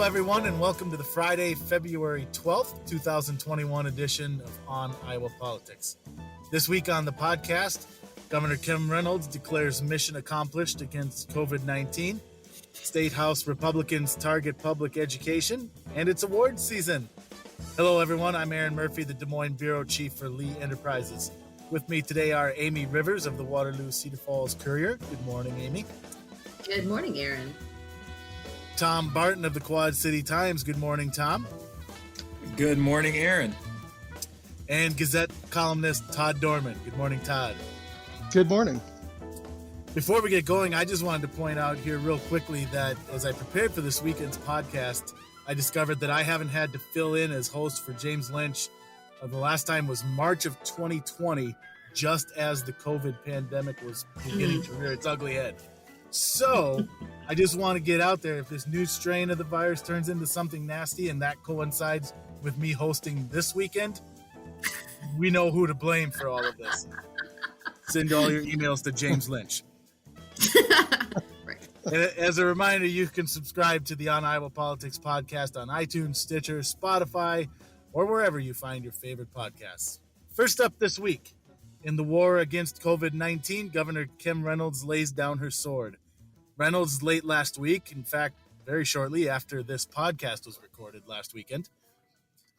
everyone, and welcome to the Friday, February 12th, 2021 edition of On Iowa Politics. This week on the podcast, Governor Kim Reynolds declares mission accomplished against COVID-19, State House Republicans target public education, and it's awards season. Hello, everyone. I'm Aaron Murphy, the Des Moines Bureau Chief for Lee Enterprises. With me today are Amie Rivers of the Waterloo-Cedar Falls Courier. Good morning, Amie. Good morning, Aaron. Tom Barton of the Quad City Times. Good morning, Tom. Good morning, Aaron. And Gazette columnist Todd Dorman. Good morning, Todd. Good morning. Before we get going, I just wanted to point out here real quickly that as I prepared for this weekend's podcast, I discovered that I haven't had to fill in as host for James Lynch. The last time was March of 2020, just as the COVID pandemic was beginning to rear its ugly head. So I just want to get out there. If this new strain of the virus turns into something nasty and that coincides with me hosting this weekend, we know who to blame for all of this. Send all your emails to James Lynch. And as a reminder, you can subscribe to the On Iowa Politics podcast on iTunes, Stitcher, Spotify, or wherever you find your favorite podcasts. First up this week, in the war against COVID-19, Governor Kim Reynolds lays down her sword. Reynolds, late last week, in fact, very shortly after this podcast was recorded last weekend,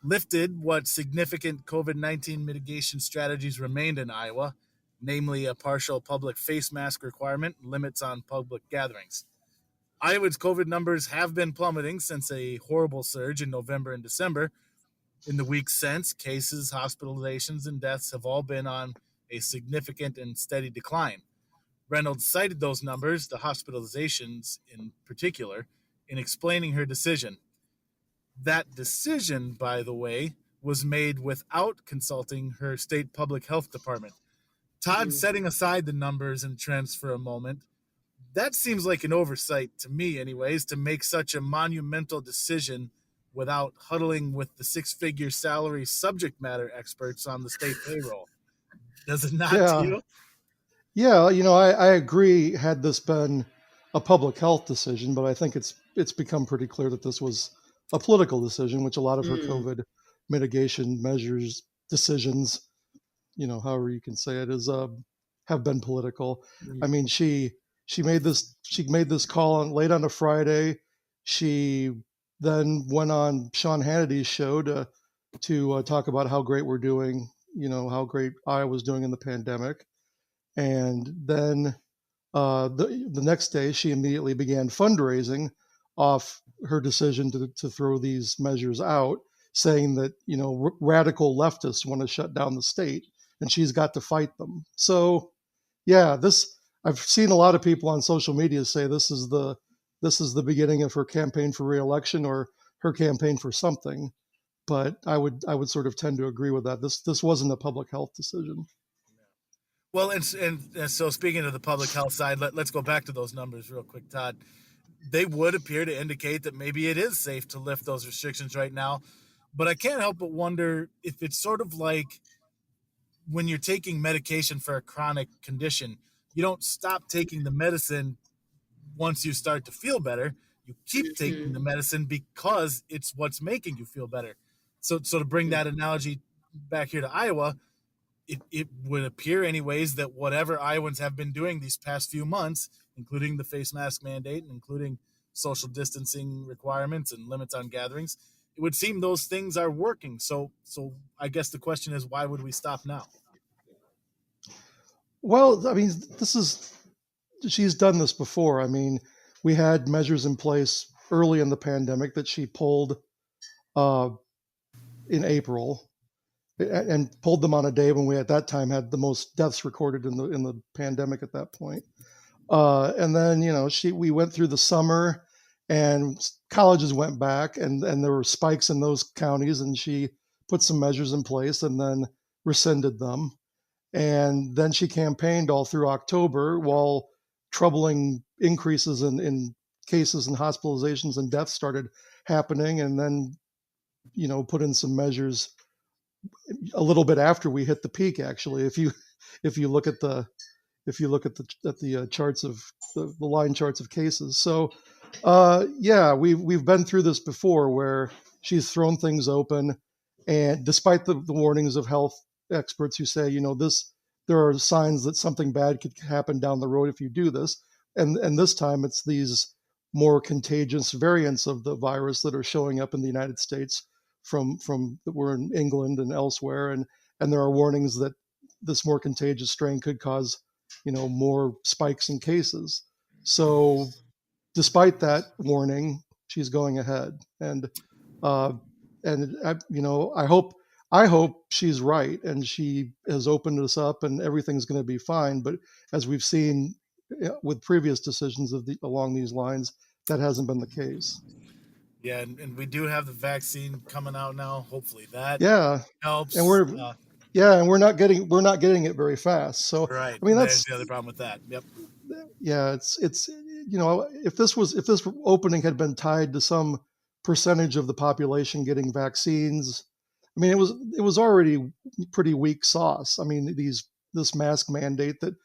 lifted what significant COVID-19 mitigation strategies remained in Iowa, namely a partial public face mask requirement and limits on public gatherings. Iowa's COVID numbers have been plummeting since a horrible surge in November and December. In the weeks since, cases, hospitalizations, and deaths have all been on a significant and steady decline. Reynolds cited those numbers, the hospitalizations in particular, in explaining her decision. That decision, by the way, was made without consulting her state public health department. Todd, setting aside the numbers and trends for a moment, that seems like an oversight to me anyways, to make such a monumental decision without huddling with the six-figure salary subject matter experts on the state payroll. Does it not to you? Yeah, I agree had this been a public health decision, but I think it's become pretty clear that this was a political decision, which a lot of her COVID mitigation measures decisions, however you can say it, is have been political. I mean, she made this call late on a Friday. She then went on Sean Hannity's show to talk about how great we're doing, how great Iowa's doing in the pandemic. And then the next day, she immediately began fundraising off her decision to throw these measures out, saying that, radical leftists want to shut down the state and she's got to fight them. So, yeah, I've seen a lot of people on social media say this is the beginning of her campaign for re-election or her campaign for something. But I would sort of tend to agree with that. This wasn't a public health decision. Well, and so speaking of the public health side, let's go back to those numbers real quick, Todd. They would appear to indicate that maybe it is safe to lift those restrictions right now. But I can't help but wonder if it's sort of like when you're taking medication for a chronic condition, you don't stop taking the medicine once you start to feel better. You keep taking the medicine because it's what's making you feel better. So to bring that analogy back here to Iowa, it would appear anyways that whatever Iowans have been doing these past few months, including the face mask mandate and including social distancing requirements and limits on gatherings, it would seem those things are working. So I guess the question is, why would we stop now? Well, I mean, she's done this before. I mean, we had measures in place early in the pandemic that she pulled in April. And pulled them on a day when we at that time had the most deaths recorded in the pandemic at that point. And then, we went through the summer and colleges went back and there were spikes in those counties and she put some measures in place and then rescinded them. And then she campaigned all through October while troubling increases in cases and hospitalizations and deaths started happening. And then, put in some measures a little bit after we hit the peak. Actually, if you look at the charts of the line charts of cases. So Yeah, we've been through this before where she's thrown things open, and despite the warnings of health experts who say, there are signs that something bad could happen down the road if you do this, and this time it's these more contagious variants of the virus that are showing up in the United States from that were in England and elsewhere, and there are warnings that this more contagious strain could cause, more spikes in cases. So despite that warning, she's going ahead, uh, and I hope she's right, and she has opened us up, and everything's going to be fine. But as we've seen with previous decisions along these lines, that hasn't been the case. Yeah, and we do have the vaccine coming out now. Hopefully that Yeah, and helps. we're not getting it very fast. So Right. I mean, There's that's the other problem with that. Yep. yeah, it's if this opening had been tied to some percentage of the population getting vaccines, I mean it was already pretty weak sauce. I mean this mask mandate that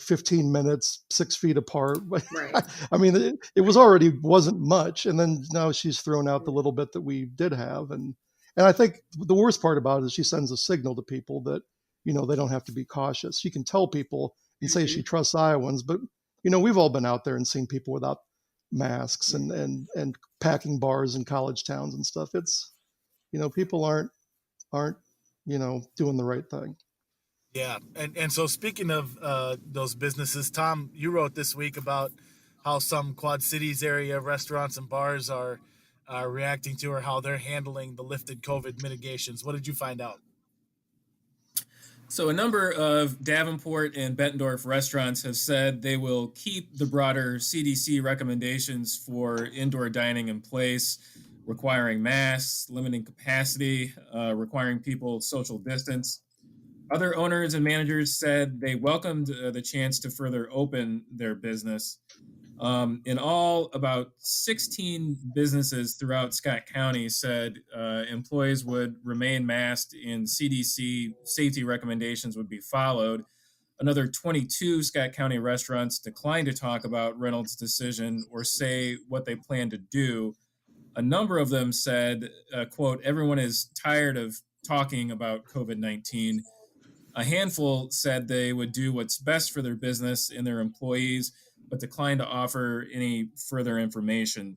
15 minutes 6 feet apart. Right. I mean it was already wasn't much, and then now she's thrown out the little bit that we did have, and I think the worst part about it is she sends a signal to people that they don't have to be cautious. She can tell people and say she Hmm. trusts Iowans, but we've all been out there and seen people without masks and packing bars in college towns and stuff. It's people aren't doing the right thing. Yeah, and so speaking of those businesses, Tom, you wrote this week about how some Quad Cities area restaurants and bars are reacting to, or how they're handling the lifted COVID mitigations. What did you find out? So, a number of Davenport and Bettendorf restaurants have said they will keep the broader CDC recommendations for indoor dining in place, requiring masks, limiting capacity, requiring people social distance. Other owners and managers said they welcomed the chance to further open their business. In all, about 16 businesses throughout Scott County said employees would remain masked and CDC safety recommendations would be followed. Another 22 Scott County restaurants declined to talk about Reynolds' decision or say what they plan to do. A number of them said, quote, everyone is tired of talking about COVID-19. A handful said they would do what's best for their business and their employees, but declined to offer any further information.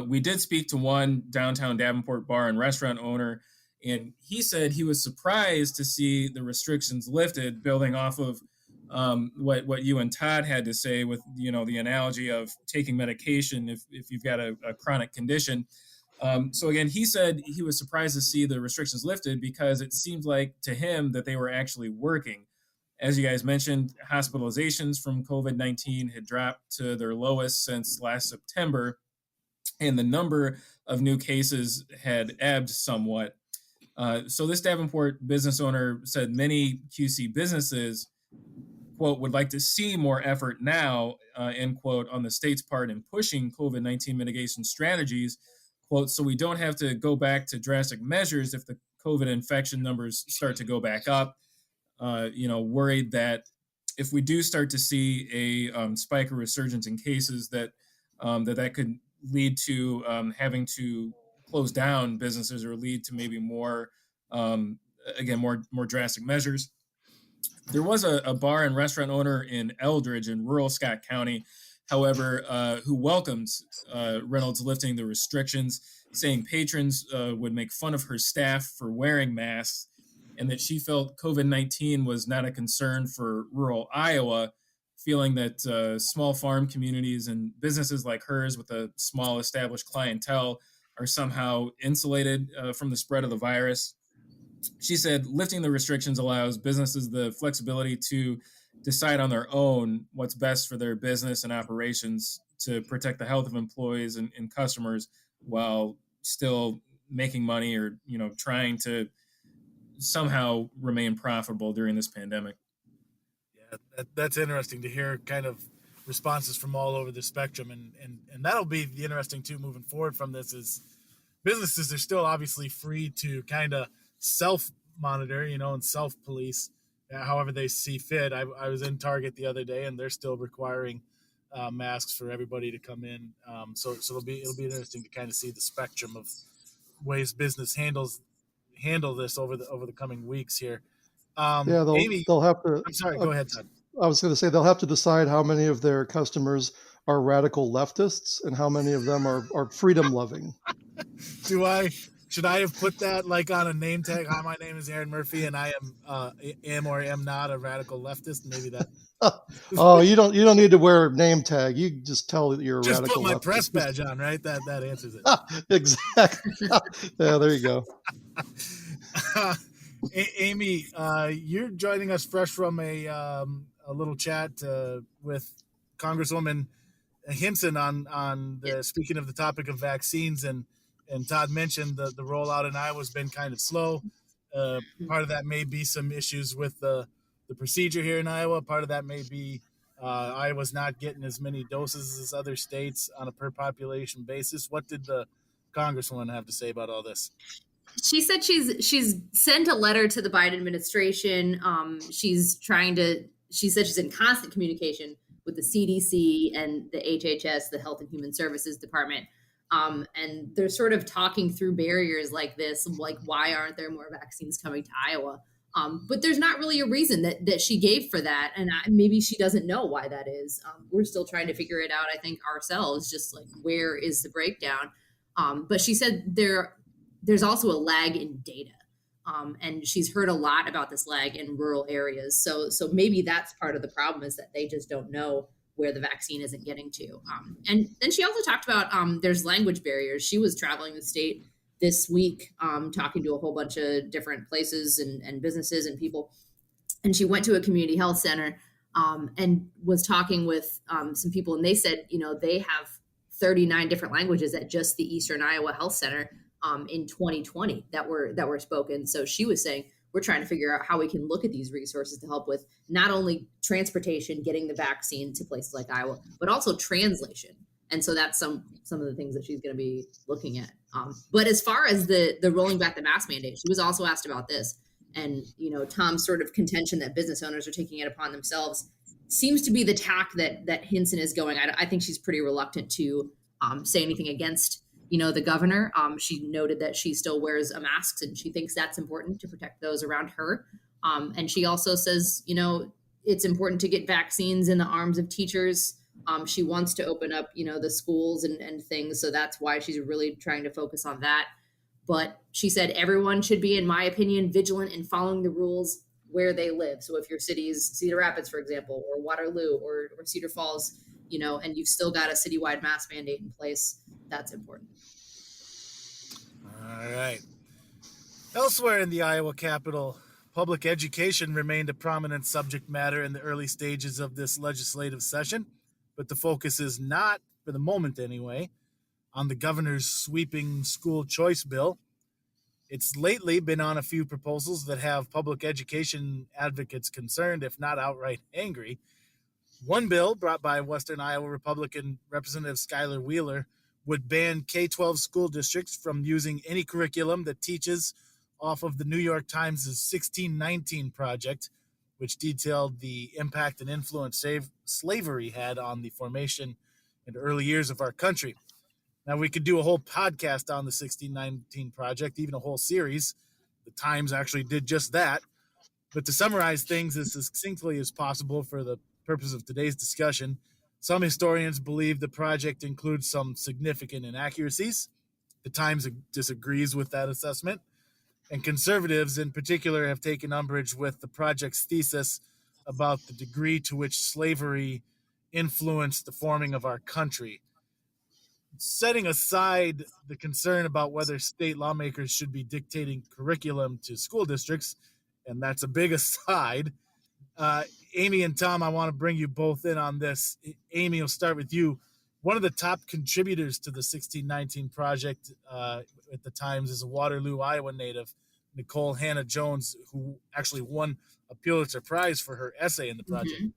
We did speak to one downtown Davenport bar and restaurant owner, and he said he was surprised to see the restrictions lifted, building off of what you and Todd had to say with the analogy of taking medication if you've got a chronic condition. So again, he said he was surprised to see the restrictions lifted because it seemed like to him that they were actually working. As you guys mentioned, hospitalizations from COVID-19 had dropped to their lowest since last September, and the number of new cases had ebbed somewhat. So this Davenport business owner said many QC businesses, quote, would like to see more effort now, end quote, on the state's part in pushing COVID-19 mitigation strategies, quote, so we don't have to go back to drastic measures if the COVID infection numbers start to go back up. Worried that if we do start to see a spike or resurgence in cases, that could lead to having to close down businesses or lead to maybe more, more drastic measures. There was a bar and restaurant owner in Eldridge in rural Scott County, however, who welcomes Reynolds lifting the restrictions, saying patrons would make fun of her staff for wearing masks, and that she felt COVID-19 was not a concern for rural Iowa, feeling that small farm communities and businesses like hers with a small established clientele are somehow insulated from the spread of the virus. She said lifting the restrictions allows businesses the flexibility to decide on their own what's best for their business and operations to protect the health of employees and customers while still making money or trying to somehow remain profitable during this pandemic. Yeah, that's interesting to hear kind of responses from all over the spectrum, and that'll be the interesting too moving forward from this is businesses are still obviously free to kind of self monitor, and self police however they see fit. I was in Target the other day, and they're still requiring masks for everybody to come in. So it'll be interesting to kind of see the spectrum of ways business handle this over the coming weeks here. Yeah, Amie, they'll have to. I'm sorry. Go ahead, Todd. I was going to say they'll have to decide how many of their customers are radical leftists and how many of them are freedom loving. Should I have put that like on a name tag? Hi, my name is Aaron Murphy, and I am or am not a radical leftist. Maybe that. Oh, you don't need to wear a name tag. You just tell that you're a just radical put my leftist. press badge on, right? That answers it. Exactly. Yeah, there you go. Amie, you're joining us fresh from a little chat with Congresswoman Hinson on speaking of the topic of vaccines, and Todd mentioned the rollout in Iowa has been kind of slow. Part of that may be some issues with the procedure here in Iowa. Part of that may be Iowa's not getting as many doses as other states on a per population basis. What did the Congresswoman have to say about all this? She said she's sent a letter to the Biden administration. She said she's in constant communication with the CDC and the HHS, the Health and Human Services Department. And they're sort of talking through barriers like this, like why aren't there more vaccines coming to Iowa? But there's not really a reason that she gave for that. And maybe she doesn't know why that is. We're still trying to figure it out, I think, ourselves, just like where is the breakdown? But she said there's also a lag in data. And she's heard a lot about this lag in rural areas. So maybe that's part of the problem, is that they just don't know where the vaccine isn't getting to. And then she also talked about there's language barriers. She was traveling the state this week, talking to a whole bunch of different places and businesses and people. And she went to a community health center and was talking with some people. And they said, they have 39 different languages at just the Eastern Iowa Health Center in 2020 that were spoken. So she was saying, we're trying to figure out how we can look at these resources to help with not only transportation, getting the vaccine to places like Iowa, but also translation. And so that's some of the things that she's going to be looking at. But as far as the rolling back the mask mandate, she was also asked about this. And, Tom's sort of contention that business owners are taking it upon themselves seems to be the tack that Hinson is going. I think she's pretty reluctant to say anything against the governor. She noted that she still wears a mask and she thinks that's important to protect those around her. And she also says, it's important to get vaccines in the arms of teachers. She wants to open up, the schools and things. So that's why she's really trying to focus on that. But she said everyone should be, in my opinion, vigilant in following the rules where they live. So if your city's Cedar Rapids, for example, or Waterloo or Cedar Falls, and you've still got a citywide mask mandate in place, that's important. All right. Elsewhere in the Iowa Capitol, public education remained a prominent subject matter in the early stages of this legislative session, but the focus is not, for the moment anyway, on the governor's sweeping school choice bill. It's lately been on a few proposals that have public education advocates concerned, if not outright angry. One bill brought by Western Iowa Republican Representative Skylar Wheeler would ban K-12 school districts from using any curriculum that teaches off of the New York Times' 1619 Project, which detailed the impact and influence slavery had on the formation and early years of our country. Now, we could do a whole podcast on the 1619 Project, even a whole series. The Times actually did just that. But to summarize things as succinctly as possible for the purpose of today's discussion, some historians believe the project includes some significant inaccuracies. The Times disagrees with that assessment. And conservatives in particular have taken umbrage with the project's thesis about the degree to which slavery influenced the forming of our country. Setting aside the concern about whether state lawmakers should be dictating curriculum to school districts, and that's a big aside, Amie and Tom, I want to bring you both in on this. Amie, we'll start with you. One of the top contributors to the 1619 Project at the Times is a Waterloo, Iowa native, Nicole Hannah Jones, who actually won a Pulitzer Prize for her essay in the project. Mm-hmm.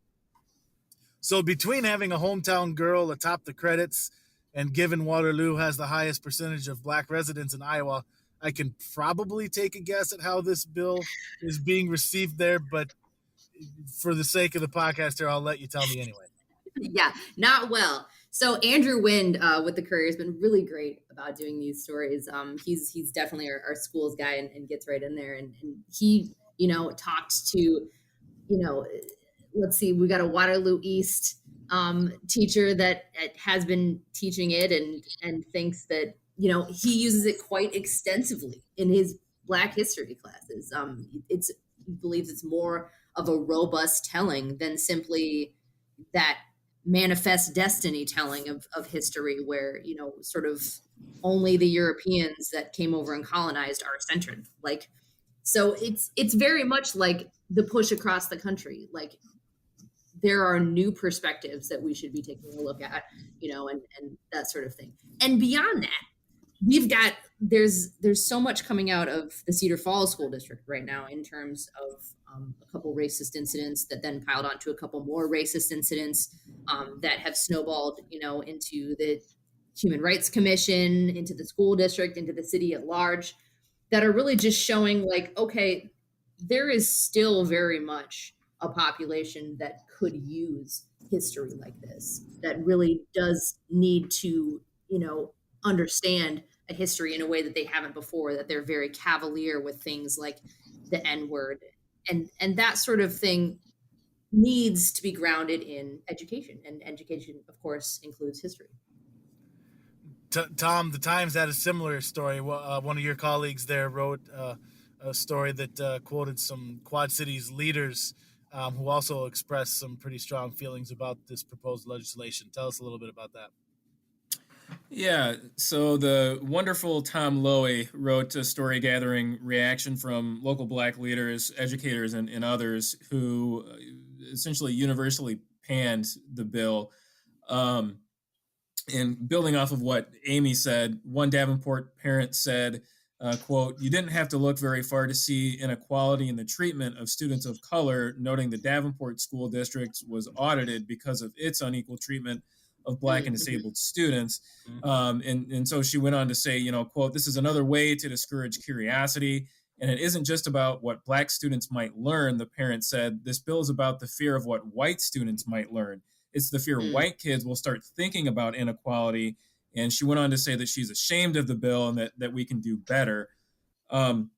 So between having a hometown girl atop the credits and given Waterloo has the highest percentage of Black residents in Iowa, I can probably take a guess at how this bill is being received there, but for the sake of the podcast here, I'll let you tell me anyway. Yeah, not well. So Andrew Wind with the Courier has been really great about doing these stories. He's definitely our school's guy and gets right in there. And he, talked to, let's see, we got a Waterloo East teacher that has been teaching it and thinks that, he uses it quite extensively in his Black history classes. He believes it's more of a robust telling than simply that manifest destiny telling of history where, sort of only the Europeans that came over and colonized are centered. Like, so it's very much like the push across the country. Like, there are new perspectives that we should be taking a look at, and that sort of thing. And beyond that, we've got there's so much coming out of the Cedar Falls School District right now in terms of a couple racist incidents that then piled onto a couple more racist incidents that have snowballed, into the Human Rights Commission, into the school district, into the city at large, that are really just showing like, okay, there is still very much a population that could use history like this, that really does need to, understand a history in a way that they haven't before, that they're very cavalier with things like the N-word and that sort of thing needs to be grounded in education. And education, of course, includes history. Tom, the Times had a similar story. One of your colleagues there wrote a story that quoted some Quad Cities leaders who also expressed some pretty strong feelings about this proposed legislation. Tell us a little bit about that. Yeah, so the wonderful Tom Lowy wrote a story gathering reaction from local Black leaders, educators, and others who essentially universally panned the bill. And building off of what Amie said, one Davenport parent said, quote, "You didn't have to look very far to see inequality in the treatment of students of color," noting the Davenport School District was audited because of its unequal treatment of Black and disabled students. And so she went on to say, quote, "This is another way to discourage curiosity. And it isn't just about what Black students might learn," the parent said. "This bill is about the fear of what white students might learn. It's the fear white kids will start thinking about inequality." And she went on to say that she's ashamed of the bill and that we can do better. The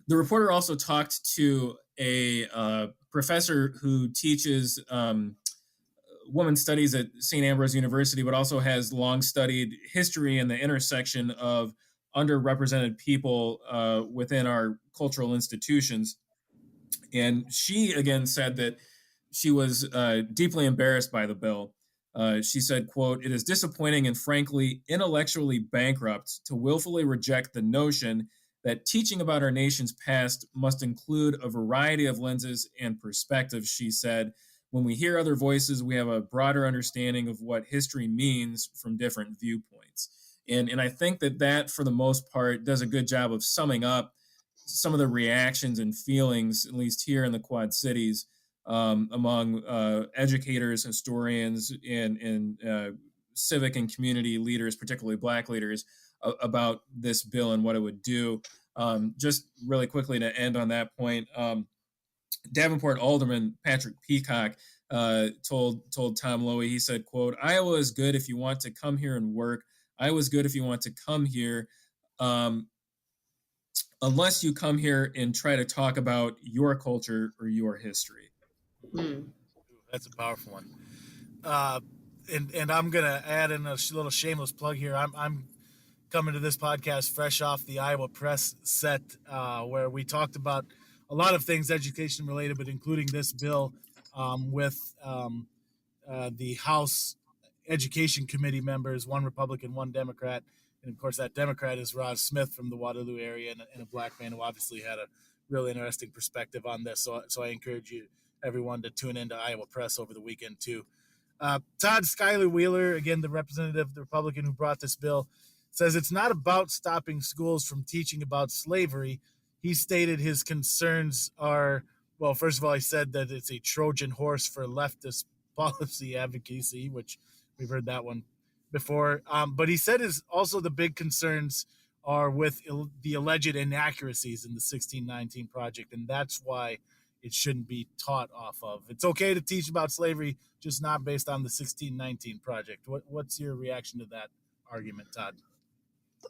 reporter also talked to a professor who teaches women's studies at St. Ambrose University, but also has long studied history and the intersection of underrepresented people within our cultural institutions. And she again said that she was deeply embarrassed by the bill. She said, quote, "It is disappointing and frankly intellectually bankrupt to willfully reject the notion that teaching about our nation's past must include a variety of lenses and perspectives," she said. "When we hear other voices, we have a broader understanding of what history means from different viewpoints." And I think that for the most part does a good job of summing up some of the reactions and feelings, at least here in the Quad Cities, among educators, historians, and civic and community leaders, particularly Black leaders, about this bill and what it would do. Just really quickly to end on that point, Davenport Alderman Patrick Peacock told Tom Lowy, he said, quote, "Iowa is good if you want to come here and work. Iowa is good if you want to come here, unless you come here and try to talk about your culture or your history." That's a powerful one. And I'm gonna add in a little shameless plug here. I'm coming to this podcast fresh off the Iowa Press set, where we talked about a lot of things education related, but including this bill with the House Education Committee members, one Republican, one Democrat. And of course, that Democrat is Rod Smith from the Waterloo area, and a Black man who obviously had a really interesting perspective on this. So I encourage everyone to tune into Iowa Press over the weekend too. Todd Schuyler Wheeler, again, the representative, the Republican who brought this bill, says it's not about stopping schools from teaching about slavery. He stated his concerns are, well, first of all, he said that it's a Trojan horse for leftist policy advocacy, which we've heard that one before. But he said also the big concerns are with the alleged inaccuracies in the 1619 project, and that's why it shouldn't be taught off of. It's okay to teach about slavery, just not based on the 1619 Project. What's your reaction to that argument, Todd?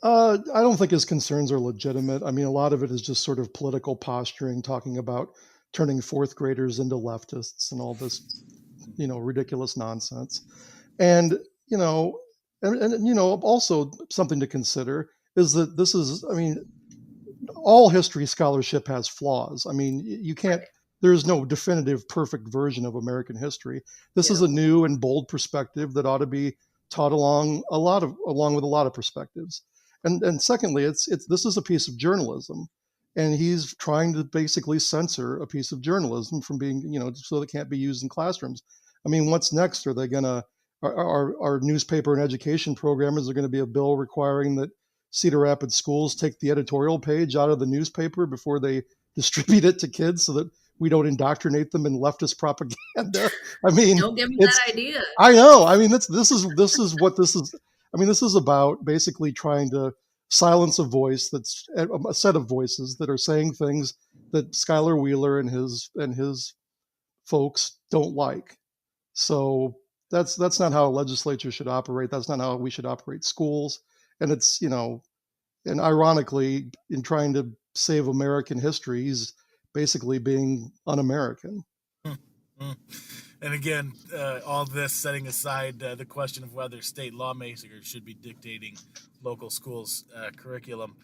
I don't think his concerns are legitimate. I mean, a lot of it is just sort of political posturing, talking about turning fourth graders into leftists and all this, ridiculous nonsense. And, also something to consider is that this is, I mean, all history scholarship has flaws. I mean, you can't, there's no definitive perfect version of American history. This is a new and bold perspective that ought to be taught along with a lot of perspectives. And secondly, this is a piece of journalism, and he's trying to basically censor a piece of journalism from being, so it can't be used in classrooms. I mean, what's next? Are they gonna, our newspaper and education program, is there going to be a bill requiring that Cedar Rapids schools take the editorial page out of the newspaper before they distribute it to kids so that we don't indoctrinate them in leftist propaganda? I mean, don't give me that idea. I know. I mean, this is what this is. I mean, this is about basically trying to silence a voice that's a set of voices that are saying things that Schuyler Wheeler and his folks don't like. So that's not how a legislature should operate. That's not how we should operate schools. And it's, and ironically, in trying to save American history, he's basically being un-American. And again, all this setting aside the question of whether state lawmakers should be dictating local schools' curriculum.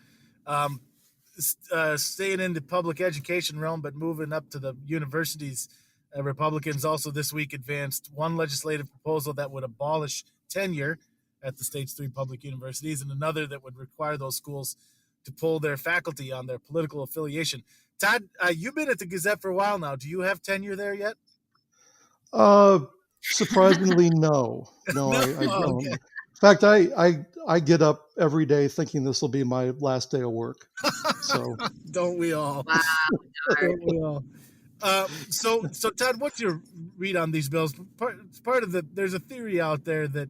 Staying in the public education realm, but moving up to the universities, Republicans also this week advanced one legislative proposal that would abolish tenure at the state's 3 public universities, and another that would require those schools to pull their faculty on their political affiliation. Todd, you've been at the Gazette for a while now. Do you have tenure there yet? Surprisingly, no. No, I don't. Okay. In fact, I get up every day thinking this will be my last day of work. So don't we all? Wow. Don't we all? So Todd, what's your read on these bills? Part of there's a theory out there that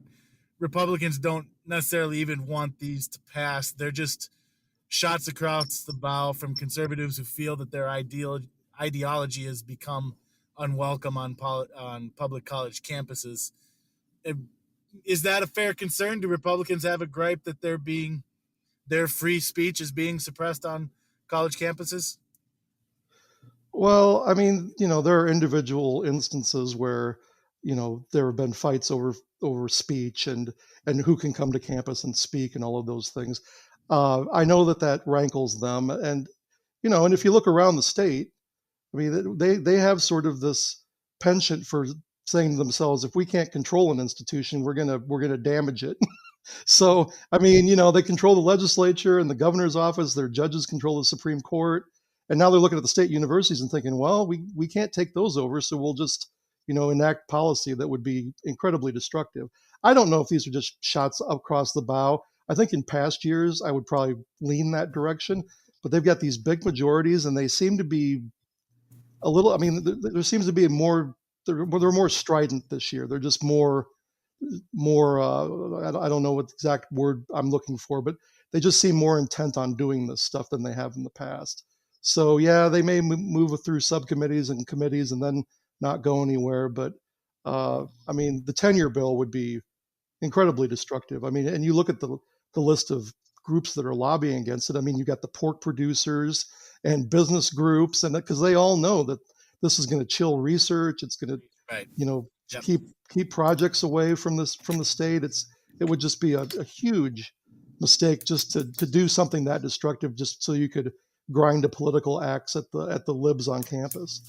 Republicans don't necessarily even want these to pass. They're just shots across the bow from conservatives who feel that their ideology has become unwelcome on public college campuses. Is that a fair concern? Do Republicans have a gripe that their free speech is being suppressed on college campuses? Well, I mean, there are individual instances where, there have been fights over speech and who can come to campus and speak and all of those things. I know that rankles them. And, and if you look around the state, I mean, they have sort of this penchant for saying to themselves, if we can't control an institution, we're gonna damage it. So, I mean, they control the legislature and the governor's office, their judges control the Supreme Court. And now they're looking at the state universities and thinking, well, we can't take those over, so we'll just, enact policy that would be incredibly destructive. I don't know if these are just shots across the bow. I think in past years, I would probably lean that direction, but they've got these big majorities and they seem to be a little, I mean, there seems to be they're more strident this year. They're just more, I don't know what exact word I'm looking for, but they just seem more intent on doing this stuff than they have in the past. So yeah, they may move through subcommittees and committees and then not go anywhere. But I mean, the tenure bill would be incredibly destructive. I mean, and you look at the list of groups that are lobbying against it. I mean, you got the pork producers and business groups, and because they all know that this is going to chill research. It's going to, keep projects away from the state. It would just be a huge mistake just to do something that destructive just so you could grind a political axe at the libs on campus.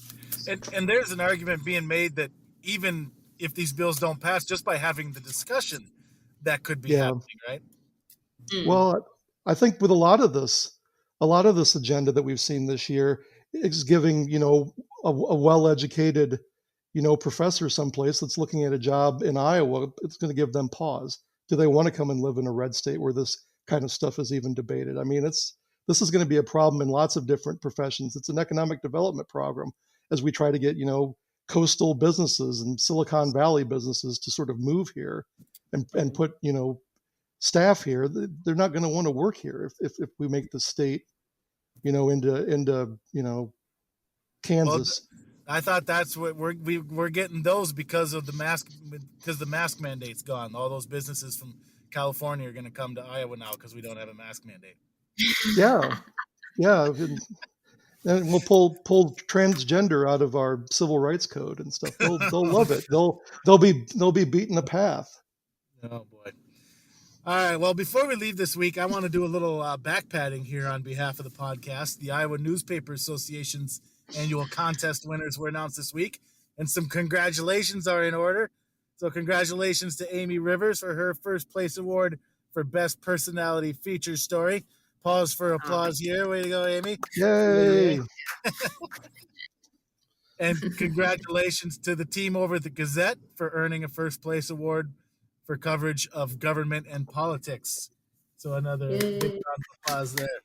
And there's an argument being made that even if these bills don't pass, just by having the discussion, that could be happening, right? Well, I think with a lot of this agenda that we've seen this year is giving, a well-educated, professor someplace that's looking at a job in Iowa, it's going to give them pause. Do they want to come and live in a red state where this kind of stuff is even debated? I mean, this is going to be a problem in lots of different professions. It's an economic development program as we try to get, coastal businesses and Silicon Valley businesses to sort of move here and put, staff here. They're not going to want to work here if we make the state, into Kansas. I thought that's what we're getting those because of the mask mandate's gone. All those businesses from California are going to come to Iowa now because we don't have a mask mandate. Yeah, yeah. And we'll pull transgender out of our civil rights code and stuff. They'll love it. They'll be beating a path. Oh boy. All right. Well, before we leave this week, I want to do a little back patting here on behalf of the podcast. The Iowa Newspaper Association's annual contest winners were announced this week, and some congratulations are in order. So congratulations to Amie Rivers for her first place award for Best Personality Feature Story. Pause for applause here. Way to go, Amie. Yay. And congratulations to the team over at the Gazette for earning a first place award for coverage of government and politics. So another big round of applause there.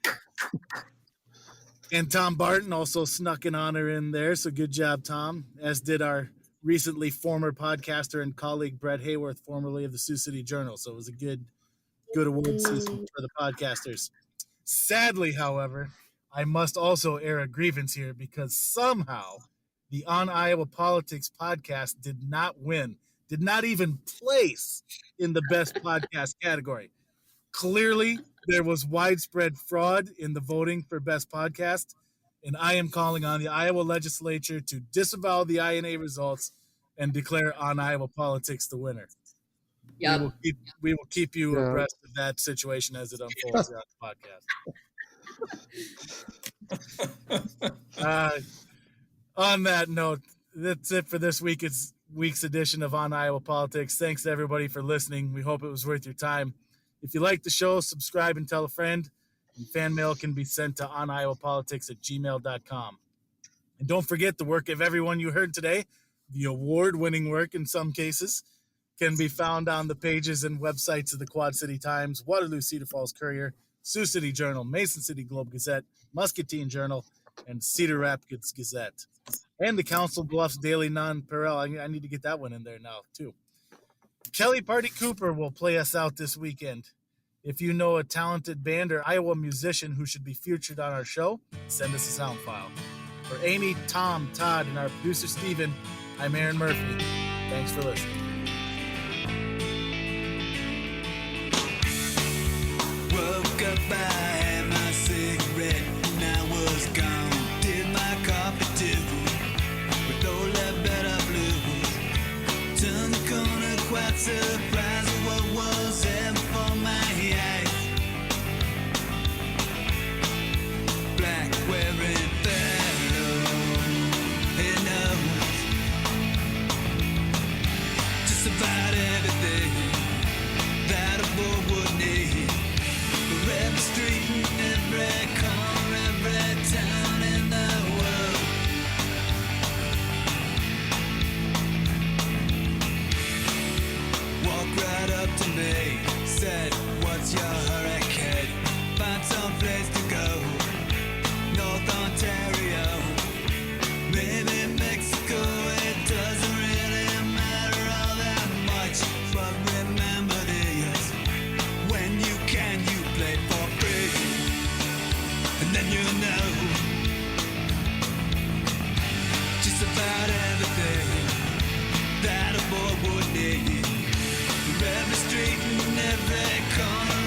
And Tom Barton also snuck an honor in there. So good job, Tom, as did our recently former podcaster and colleague, Bret Hayworth, formerly of the Sioux City Journal. So it was a good award season for the podcasters. Sadly, however, I must also air a grievance here because somehow the On Iowa Politics podcast did not win, did not even place in the best podcast category. Clearly, there was widespread fraud in the voting for best podcast, and I am calling on the Iowa legislature to disavow the INA results and declare On Iowa Politics the winner. Yep. We will keep you abreast of that situation as it unfolds here on the podcast. On that note, that's it for this week's edition of On Iowa Politics. Thanks to everybody for listening. We hope it was worth your time. If you like the show, subscribe and tell a friend. And fan mail can be sent to oniowpolitics@gmail.com. And don't forget the work of everyone you heard today, the award-winning work in some cases, can be found on the pages and websites of the Quad City Times, Waterloo-Cedar Falls Courier, Sioux City Journal, Mason City Globe Gazette, Muscatine Journal, and Cedar Rapids Gazette. And the Council Bluffs Daily Non-Pareil. I need to get that one in there now, too. Kelly Pardekooper will play us out this weekend. If you know a talented band or Iowa musician who should be featured on our show, send us a sound file. For Amie, Tom, Todd, and our producer, Steven, I'm Aaron Murphy. Thanks for listening. Woke up, I had my cigarette, and I was gone. Did my coffee too, with all that better blue. Turned the corner, quite surprised at what was there before my eyes. Black wearing fellow, he knows just about everything that a boy would need. Every street and every corner, every town in the world. Walked right up to me, said, "What's your hurry, kid? Find some place to go. North Ontario, maybe Mexico. It doesn't really matter all that much, but remember this: when you can, you play for free, and then you know just about everything that a boy would need. For every street and every corner